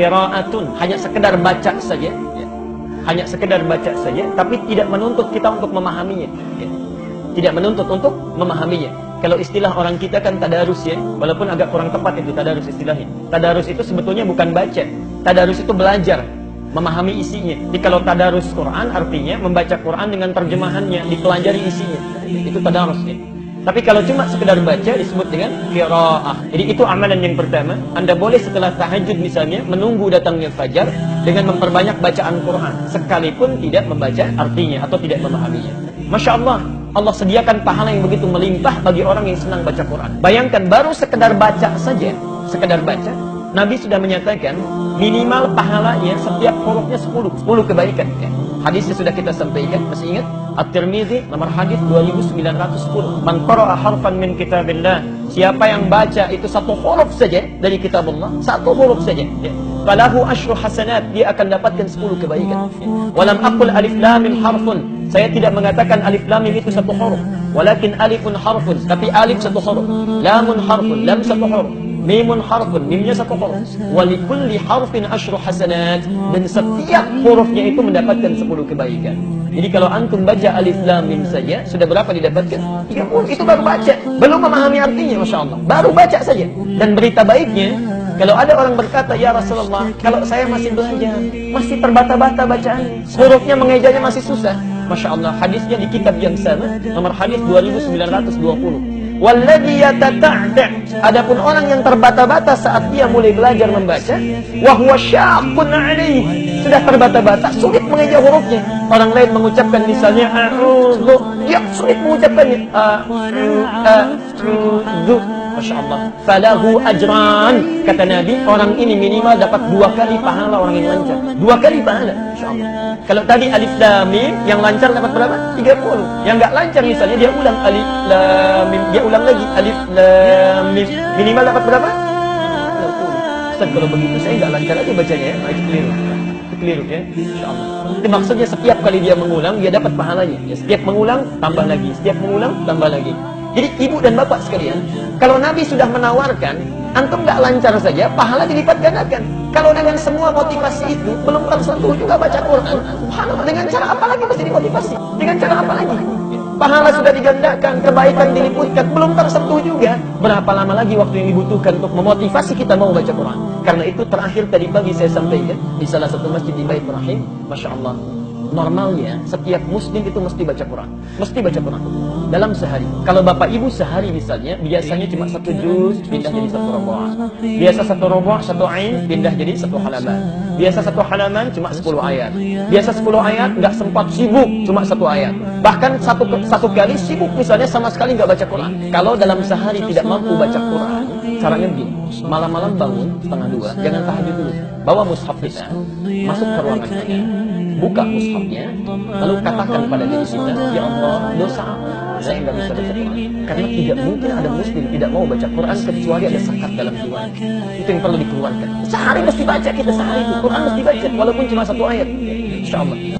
qiraatun, hanya sekedar baca saja, ya. Hanya sekedar baca saja, tapi tidak menuntut kita untuk memahaminya, ya. Tidak menuntut untuk memahaminya. Kalau istilah orang kita kan tadarus, ya, walaupun agak kurang tepat itu tadarus istilahnya. Tadarus itu sebetulnya bukan baca. Tadarus itu belajar, memahami isinya. Jadi kalau tadarus Quran artinya membaca Quran dengan terjemahannya, dipelajari isinya. Itu tadarus, ya. Tapi kalau cuma sekedar baca disebut dengan qiraah. Jadi itu amalan yang pertama. Anda boleh setelah tahajud misalnya menunggu datangnya fajar dengan memperbanyak bacaan Quran, sekalipun tidak membaca artinya atau tidak memahaminya. Masya Allah, Allah sediakan pahala yang begitu melimpah bagi orang yang senang baca Quran. Bayangkan baru sekedar baca saja, sekedar baca, Nabi sudah menyatakan minimal pahalanya setiap hurufnya 10 kebaikan, ya. Hadisnya sudah kita sampaikan, masih ingat? At-Tirmidzi nomor hadis 2910. Man qara'a harfan min kitabillah, siapa yang baca itu satu huruf saja dari kitab Allah, satu huruf saja, ya, falahu asyru hasanat, dia akan dapatkan 10 kebaikan. Walam aqul alif lam mim harfun, saya tidak mengatakan alif lam mim itu satu huruf, walakin alifun harfun, tapi alif satu huruf, lamun harfun, lam satu huruf, mimun harfun, mimnya satu huruf, walikulli harfin asyru hasanat, dan setiap hurufnya itu mendapatkan 10 kebaikan. Jadi kalau antum baca alif lam mim saja, sudah berapa didapatkan? 30. Itu baru baca, belum memahami artinya, Masya Allah, baru baca saja. Dan berita baiknya, kalau ada orang berkata, ya Rasulullah, kalau saya masih belajar, masih terbata-bata bacaan, hurufnya mengejanya masih susah, Masya Allah, hadisnya di kitab yang sama, nomor hadis 2920. Walladhi yatata'ta', adapun orang yang terbata-bata saat dia mulai belajar membaca, wa huwa syaqqun 'alaihi, sudah terbata-bata, sulit mengeja hurufnya. Orang lain mengucapkan misalnya a'udzu, dia sulit mengucapkannya a'udzu. Masya Allah, falahu ajran, kata Nabi, orang ini minimal dapat 2 kali pahala orang yang lancar. 2 kali pahala, Masya Allah. Kalau tadi alif lam mim, yang lancar dapat berapa? 30. Yang nggak lancar misalnya dia ulang alif lam mim, dia ulang lagi alif lam mim, minimal dapat berapa? 60. Ustaz, kalau begitu saya nggak lancar aja bacanya, ya. Nah, itu keliru. Itu keliru, ya. Masya Allah. Itu maksudnya setiap kali dia mengulang, dia dapat pahalanya. Ya, setiap mengulang, tambah lagi. Setiap mengulang, tambah lagi. Jadi ibu dan bapak sekalian, kalau Nabi sudah menawarkan, antum nggak lancar saja, pahala dilipat gandakan. Kalau dengan semua motivasi itu, belum tersentuh juga baca Quran, subhanallah, dengan cara apa lagi mesti dimotivasi? Dengan cara apa lagi? Pahala sudah digandakan, kebaikan diliputkan, belum tersentuh juga. Berapa lama lagi waktu yang dibutuhkan untuk memotivasi kita mau baca Quran? Karena itu terakhir tadi pagi saya sampaikan di salah satu masjid di Bait Rahim, Masya Allah. Normalnya setiap muslim itu mesti baca Quran, mesti baca Quran dalam sehari. Kalau bapak ibu sehari misalnya, biasanya cuma 1 juz pindah jadi 1 roboh. Biasa 1 roboh, 1 ain pindah jadi 1 halaman. Biasa 1 halaman cuma 10 ayat. Biasa 10 ayat nggak sempat sibuk cuma 1 ayat. Bahkan satu kali sibuk misalnya sama sekali nggak baca Quran. Kalau dalam sehari tidak mampu baca Quran, caranya begini: malam-malam bangun setengah 2, jangan tahajud dulu, bawa mushaf kita, masuk ke ruangan kita, buka mushafnya, lalu katakan pada diri kita, ya Allah, dosa saya nggak bisa baca Quran. Karena tidak mungkin ada muslim tidak mau baca Quran kecuali ada sekat dalam jiwanya. Itu yang perlu dikeluarkan. Sehari mesti baca, kita sehari itu Quran mesti baca, walaupun cuma 1 ayat. Insya Allah.